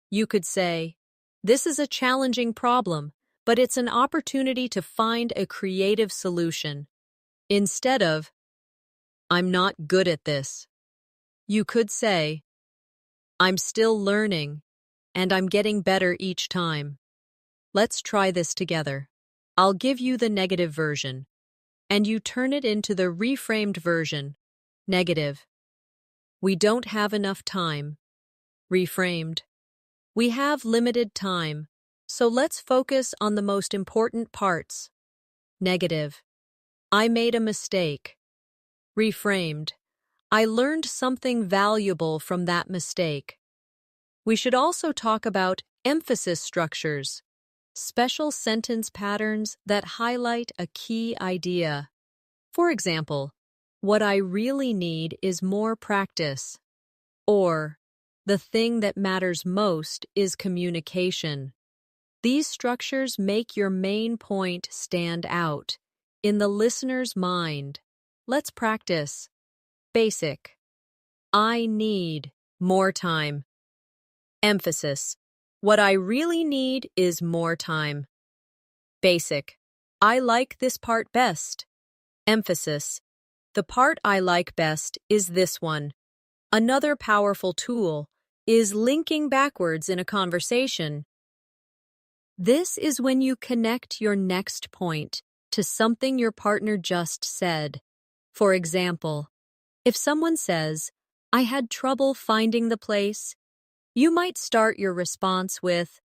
you could say, this is a challenging problem, but it's an opportunity to find a creative solution. Instead of, I'm not good at this, you could say, I'm still learning, and I'm getting better each time. Let's try this together. I'll give you the negative version, and you turn it into the reframed version. Negative. We don't have enough time. Reframed. We have limited time, so let's focus on the most important parts. Negative. I made a mistake. Reframed. I learned something valuable from that mistake. We should also talk about emphasis structures, special sentence patterns that highlight a key idea. For example, what I really need is more practice. Or, the thing that matters most is communication. These structures make your main point stand out in the listener's mind. Let's practice. Basic. I need more time. Emphasis. What I really need is more time. Basic. I like this part best. Emphasis. The part I like best is this one. Another powerful tool is linking backwards in a conversation. This is when you connect your next point to something your partner just said. For example, if someone says, I had trouble finding the place, you might start your response with,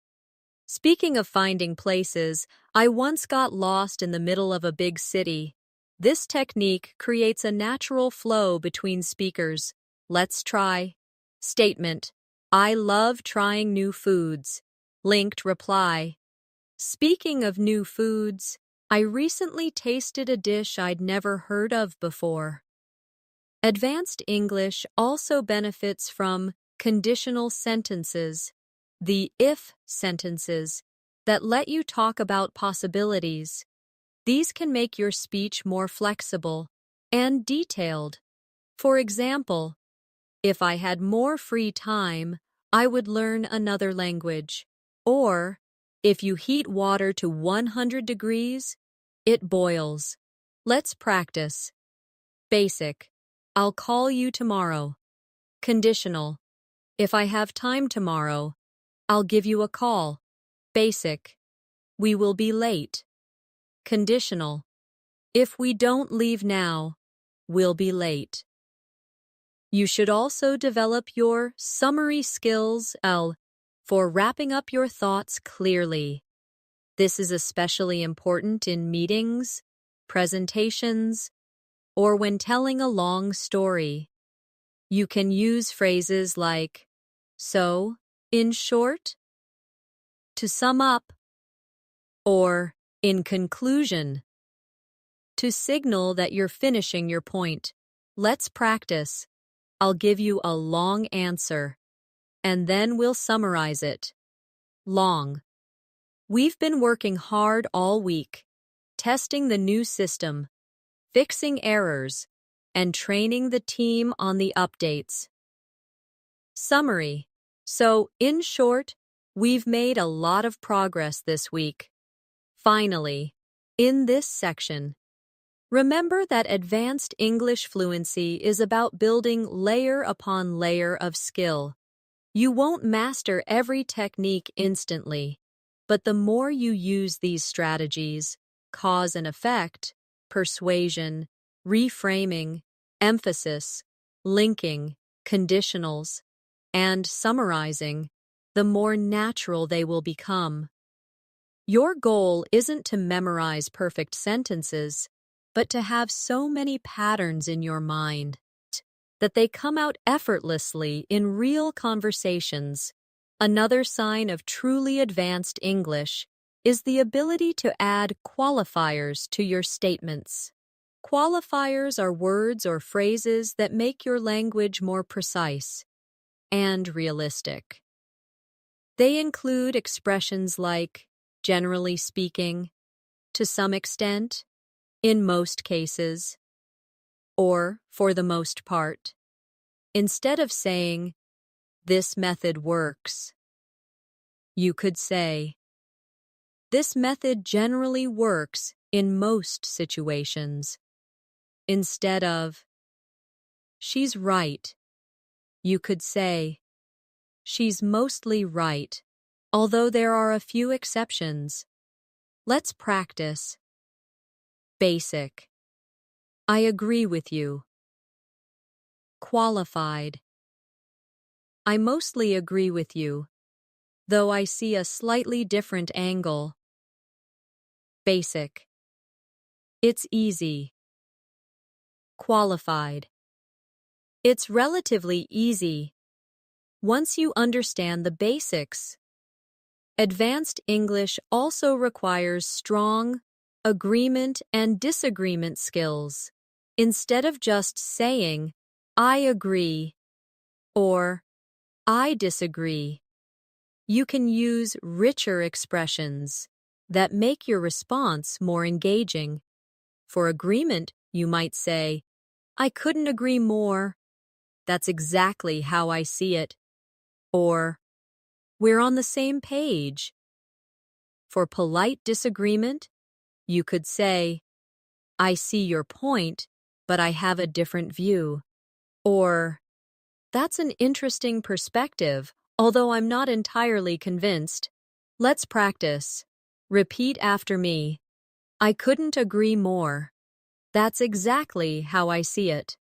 speaking of finding places, I once got lost in the middle of a big city. This technique creates a natural flow between speakers. Let's try. Statement. I love trying new foods. Linked reply. Speaking of new foods, I recently tasted a dish I'd never heard of before. Advanced English also benefits from conditional sentences, the if sentences, that let you talk about possibilities. These can make your speech more flexible and detailed. For example, if I had more free time, I would learn another language. Or, if you heat water to 100 degrees, it boils. Let's practice. Basic. I'll call you tomorrow. Conditional. If I have time tomorrow, I'll give you a call. Basic. We will be late. Conditional. If we don't leave now, we'll be late. You should also develop your summary skills for wrapping up your thoughts clearly. This is especially important in meetings, presentations, or when telling a long story. You can use phrases like, so, in short, to sum up, or in conclusion, to signal that you're finishing your point. Let's practice. I'll give you a long answer, and then we'll summarize it. Long. We've been working hard all week, testing the new system, fixing errors, and training the team on the updates. Summary. So, in short, we've made a lot of progress this week. Finally, in this section, remember that advanced English fluency is about building layer upon layer of skill. You won't master every technique instantly, but the more you use these strategies, cause and effect, persuasion, reframing, emphasis, linking, conditionals, and summarizing, the more natural they will become. Your goal isn't to memorize perfect sentences, but to have so many patterns in your mind that they come out effortlessly in real conversations. Another sign of truly advanced English is the ability to add qualifiers to your statements. Qualifiers are words or phrases that make your language more precise and realistic. They include expressions like, generally speaking, to some extent, in most cases, or for the most part. Instead of saying, this method works, you could say, this method generally works in most situations. Instead of, she's right, you could say, She's mostly right, although there are a few exceptions. Let's practice. Basic. I agree with you. Qualified. I mostly agree with you, though I see a slightly different angle. Basic. It's easy. Qualified. It's relatively easy once you understand the basics. Advanced English also requires strong agreement and disagreement skills. Instead of just saying, I agree, or I disagree, you can use richer expressions that make your response more engaging. For agreement, you might say, I couldn't agree more. That's exactly how I see it. Or, we're on the same page. For polite disagreement, you could say, I see your point, but I have a different view. Or, that's an interesting perspective, although I'm not entirely convinced. Let's practice. Repeat after me. I couldn't agree more. That's exactly how I see it.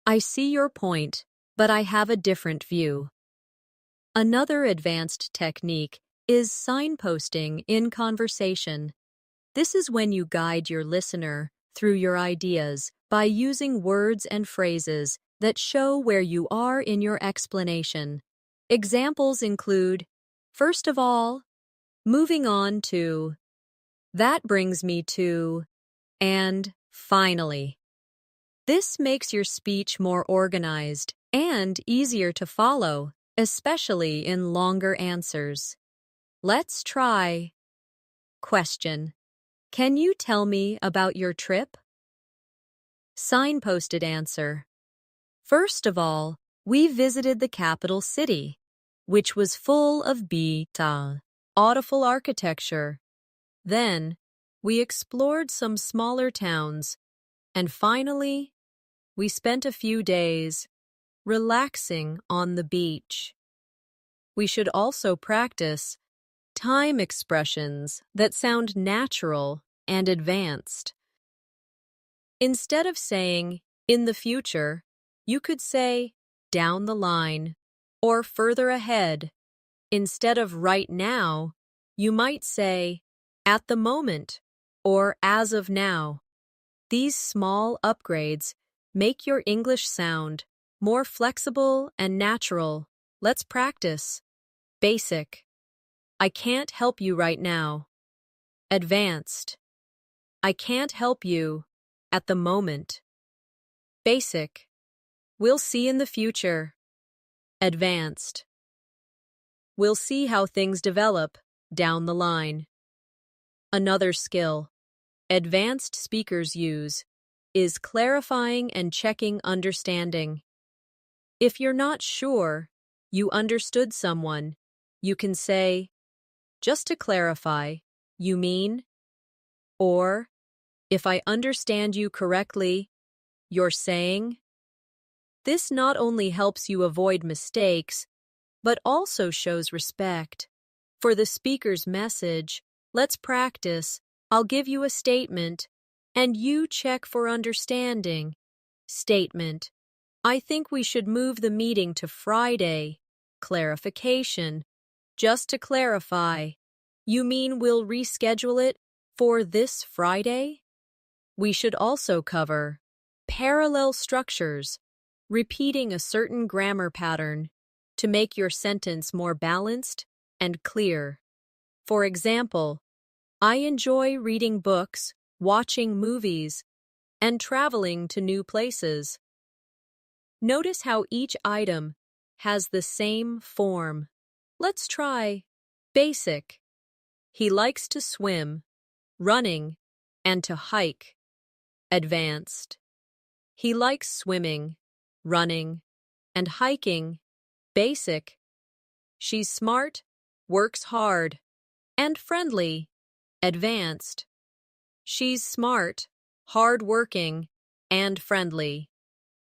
I see your point, but I have a different view. Another advanced technique is signposting in conversation. This is when you guide your listener through your ideas by using words and phrases that show where you are in your explanation. Examples include, first of all, moving on to, that brings me to, and finally. This makes your speech more organized and easier to follow, especially in longer answers. Let's try. Question. Can you tell me about your trip? Signposted answer. First of all, we visited the capital city, which was full of beautiful architecture. Then, we explored some smaller towns, and finally, we spent a few days relaxing on the beach. We should also practice time expressions that sound natural and advanced. Instead of saying, in the future, you could say, down the line, or further ahead. Instead of right now, you might say, at the moment, or as of now. These small upgrades make your English sound more flexible and natural. Let's practice. Basic. I can't help you right now. Advanced. I can't help you at the moment. Basic. We'll see in the future. Advanced. We'll see how things develop down the line. Another skill advanced speakers use is clarifying and checking understanding. If you're not sure you understood someone, you can say, just to clarify, you mean? Or, if I understand you correctly, you're saying? This not only helps you avoid mistakes, but also shows respect. For the speaker's message, let's practice. I'll give you a statement, and you check for understanding. Statement. I think we should move the meeting to Friday. Clarification. Just to clarify, you mean we'll reschedule it for this Friday? We should also cover parallel structures, repeating a certain grammar pattern to make your sentence more balanced and clear. For example, I enjoy reading books, watching movies, and traveling to new places. Notice how each item has the same form. Let's try basic. He likes to swim, running, and to hike. Advanced. He likes swimming, running, and hiking. Basic. She's smart, works hard, and friendly. Advanced. She's smart, hard-working, and friendly.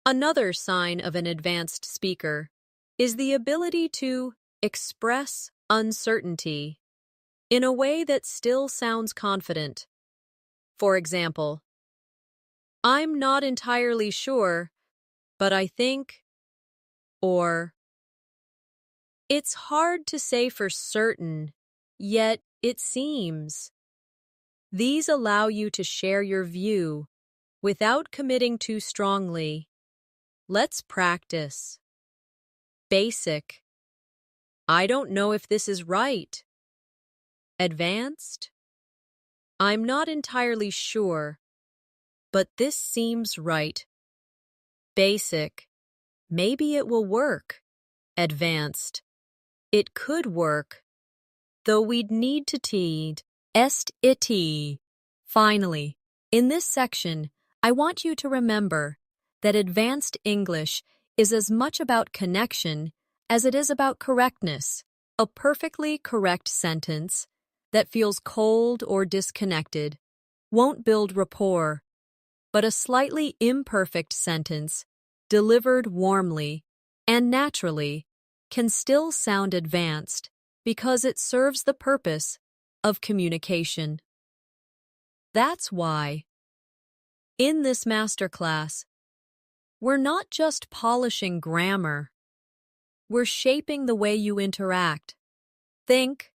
Another sign of an advanced speaker is the ability to express uncertainty in a way that still sounds confident. For example, I'm not entirely sure, but I think, or it's hard to say for certain, yet it seems. These allow you to share your view without committing too strongly. Let's practice. Basic. I don't know if this is right. Advanced. I'm not entirely sure, but this seems right. Basic. Maybe it will work. Advanced. It could work, though we'd need to teed. Est iti. Finally, in this section, I want you to remember that advanced English is as much about connection as it is about correctness. A perfectly correct sentence that feels cold or disconnected won't build rapport, but a slightly imperfect sentence, delivered warmly and naturally, can still sound advanced because it serves the purpose of communication. That's why, in this masterclass, we're not just polishing grammar, we're shaping the way you interact, think,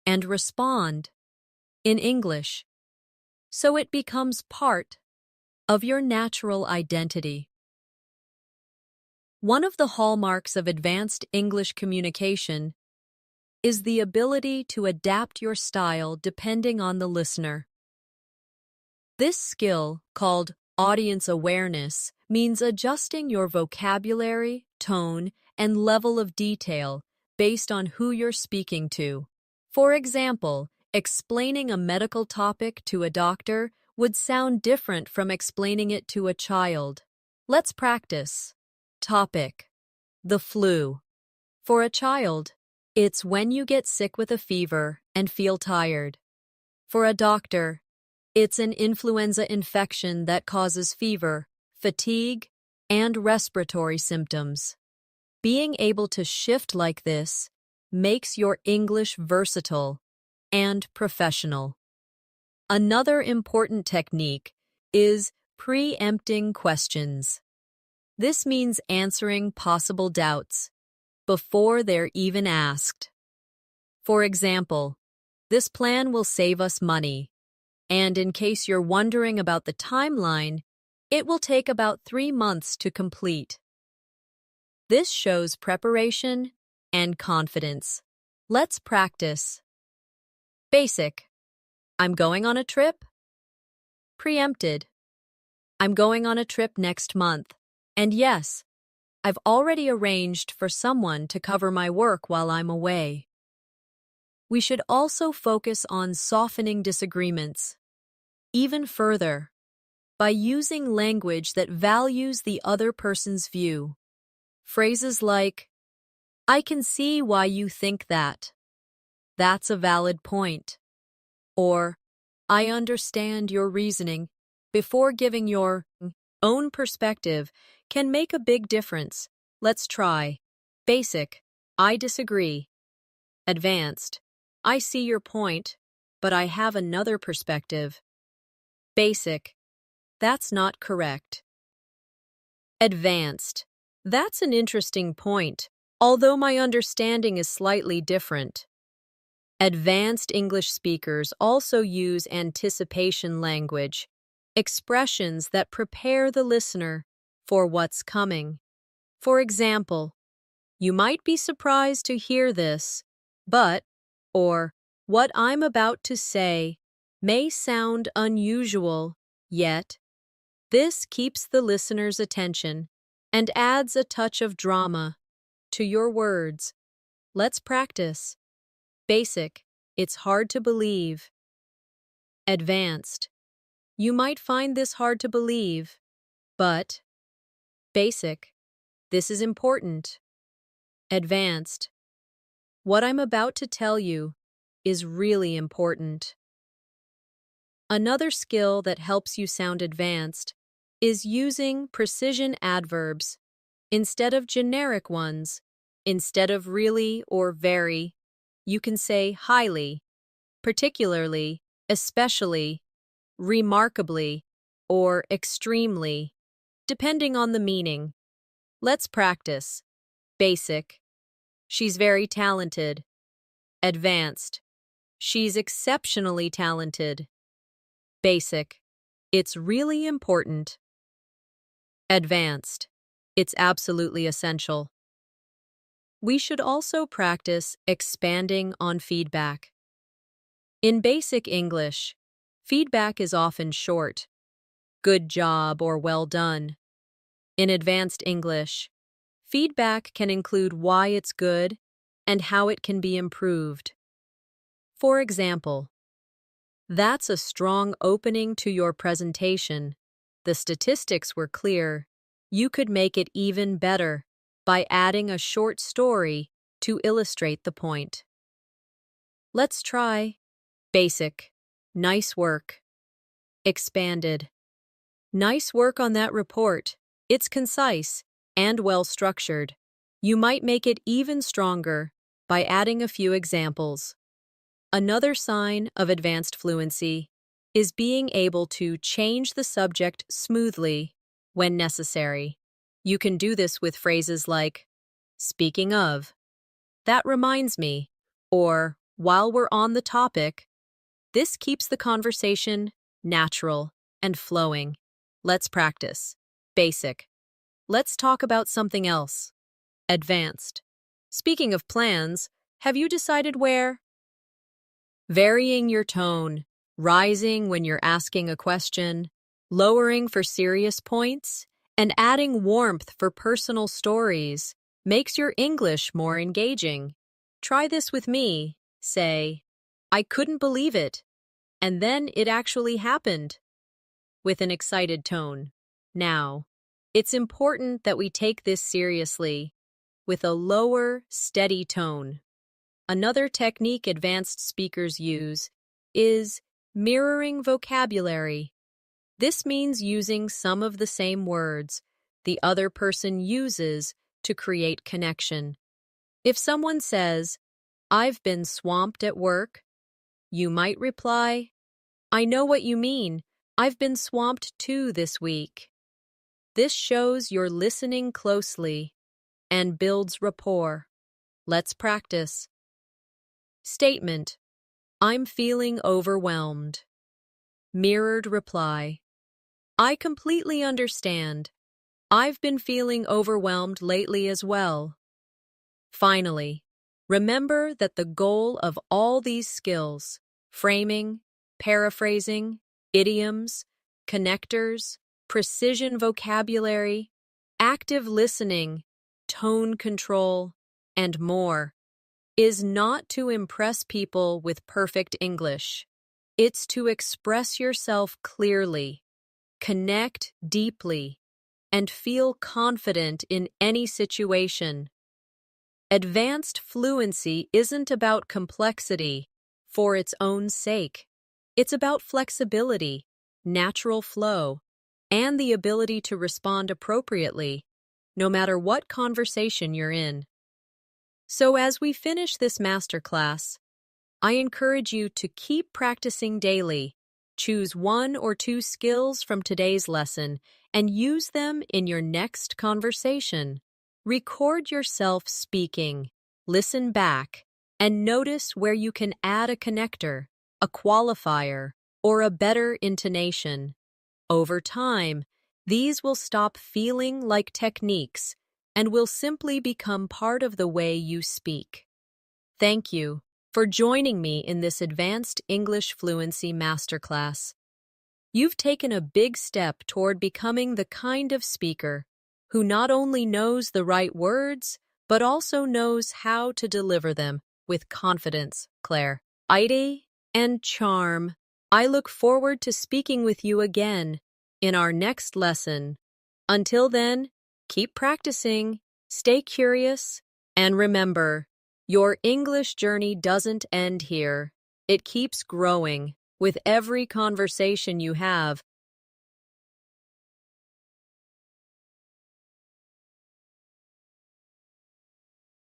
and respond in English, so it becomes part of your natural identity. One of the hallmarks of advanced English communication is the ability to adapt your style depending on the listener. This skill, called audience awareness, means adjusting your vocabulary, tone, and level of detail based on who you're speaking to. For example, explaining a medical topic to a doctor would sound different from explaining it to a child. Let's practice. Topic: the flu. For a child, it's when you get sick with a fever and feel tired. For a doctor, it's an influenza infection that causes fever, fatigue, and respiratory symptoms. Being able to shift like this makes your English versatile and professional. Another important technique is preempting questions. This means answering possible doubts before they're even asked. For example, this plan will save us money, and in case you're wondering about the timeline, it will take about 3 months to complete. This shows preparation and confidence. Let's practice. Basic. I'm going on a trip. Preempted. I'm going on a trip next month. And yes, I've already arranged for someone to cover my work while I'm away. We should also focus on softening disagreements even further by using language that values the other person's view. Phrases like, I can see why you think that. That's a valid point. Or, I understand your reasoning before giving your own perspective can make a big difference. Let's try. Basic. I disagree. Advanced. I see your point, but I have another perspective. Basic. That's not correct. Advanced. That's an interesting point, although my understanding is slightly different. Advanced English speakers also use anticipation language, expressions that prepare the listener for what's coming. For example, you might be surprised to hear this, but, or, what I'm about to say may sound unusual, yet this keeps the listener's attention and adds a touch of drama to your words. Let's practice. Basic. It's hard to believe. Advanced. You might find this hard to believe, but basic. This is important. Advanced. What I'm about to tell you is really important. Another skill that helps you sound advanced is using precision adverbs instead of generic ones Instead of really or very, you can say highly, particularly, especially, remarkably, or extremely, depending on the meaning. Let's practice. Basic. She's very talented. Advanced. She's exceptionally talented. Basic. It's really important. Advanced. It's absolutely essential. We should also practice expanding on feedback. In basic English, feedback is often short, good job or well done. In advanced English, feedback can include why it's good and how it can be improved. For example, that's a strong opening to your presentation. The statistics were clear. You could make it even better by adding a short story to illustrate the point. Let's try basic. Nice work. Expanded. Nice work on that report. It's concise and well-structured. You might make it even stronger by adding a few examples. Another sign of advanced fluency is being able to change the subject smoothly when necessary. You can do this with phrases like, speaking of, that reminds me, or while we're on the topic. This keeps the conversation natural and flowing. Let's practice. Basic. Let's talk about something else. Advanced. Speaking of plans, have you decided where? Varying your tone, rising when you're asking a question, lowering for serious points, and adding warmth for personal stories makes your English more engaging. Try this with me. Say, I couldn't believe it. And then it actually happened. With an excited tone. Now, it's important that we take this seriously, with a lower, steady tone. Another technique advanced speakers use is mirroring vocabulary. This means using some of the same words the other person uses to create connection. If someone says, I've been swamped at work, you might reply, I know what you mean. I've been swamped too this week. This shows you're listening closely and builds rapport. Let's practice. Statement. I'm feeling overwhelmed. Mirrored reply. I completely understand. I've been feeling overwhelmed lately as well. Finally, remember that the goal of all these skills, framing, paraphrasing, idioms, connectors, precision vocabulary, active listening, tone control, and more, is not to impress people with perfect English. It's to express yourself clearly, connect deeply, and feel confident in any situation. Advanced fluency isn't about complexity for its own sake. It's about flexibility, natural flow, and the ability to respond appropriately, no matter what conversation you're in. So as we finish this masterclass, I encourage you to keep practicing daily. Choose one or two skills from today's lesson and use them in your next conversation. Record yourself speaking, listen back, and notice where you can add a connector, a qualifier, or a better intonation. Over time, these will stop feeling like techniques and will simply become part of the way you speak. Thank you for joining me in this advanced English fluency masterclass. You've taken a big step toward becoming the kind of speaker who not only knows the right words, but also knows how to deliver them with confidence, clarity, and charm. I look forward to speaking with you again in our next lesson. Until then, keep practicing, stay curious, and remember, your English journey doesn't end here. It keeps growing with every conversation you have